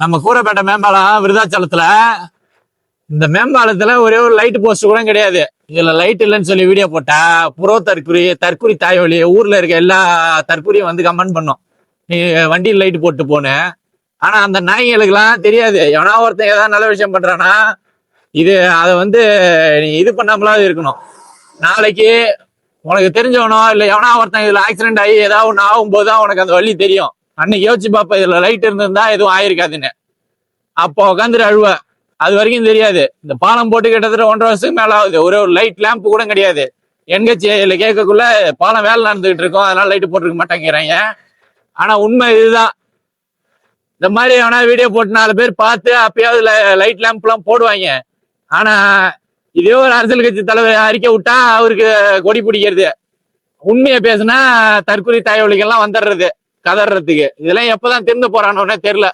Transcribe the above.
நம்ம கூரைப்பேட்டை மேம்பாலம் விருதாச்சலத்துல இந்த மேம்பாலத்துல ஒரே ஒரு லைட் போஸ்ட் கூட கிடையாது. இதுல லைட் இல்லைன்னு சொல்லி வீடியோ போட்டா தற்குறி தாய்வழி ஊர்ல இருக்க எல்லா தற்குறியும் வந்து கமெண்ட் பண்ணும், நீ வண்டியில் லைட் போட்டு போன. ஆனா அந்த நாய்களுக்கெல்லாம் தெரியாது. எவனா ஒருத்தன் ஏதாவது நல்ல விஷயம் பண்றானா இது அதை வந்து நீ இது பண்ணாமலாம் இருக்கணும். நாளைக்கு உனக்கு தெரிஞ்சவனோ இல்ல எவனா ஒருத்தன் இதுல ஆக்சிடென்ட் ஆகி ஏதாவது ஒண்ணு ஆகும்போது தான் உனக்கு அந்த வழி தெரியும். அன்னைக்கு யோசிச்சு பாப்ப இதுல லைட் இருந்திருந்தா எதுவும் ஆயிருக்காதுன்னு. அப்போ உட்காந்துட்டு அழுவ. அது வரைக்கும் தெரியாது. இந்த பாலம் போட்டு கிட்டத்தட்ட 1.5 வருஷத்துக்கு மேல ஆகுது. ஒரே ஒரு லைட் லேம்ப் கூட கிடையாது. என்கேச்சியில கேட்கக்குள்ள பாலம் வேலை நடந்துகிட்டு இருக்கோம், அதனால லைட் போட்டுருக்க மாட்டேங்கிறாங்க. ஆனா உண்மை இதுதான். இந்த மாதிரி எவனா வீடியோ போட்டு 4 பேர் பார்த்து அப்பயாவது லைட் லேம்ப் எல்லாம் போடுவாங்க. ஆனா இதே ஒரு அரசியல் கட்சி தலைவர் அறிக்கை விட்டா அவருக்கு கொடி பிடிக்கிறது. உண்மையை பேசுனா தற்கொலை தாய்வழிகள்லாம் வந்துடுறது கதறதுக்கு. இதெல்லாம் எப்பதான் திருந்த போறானோன்னே தெரியல.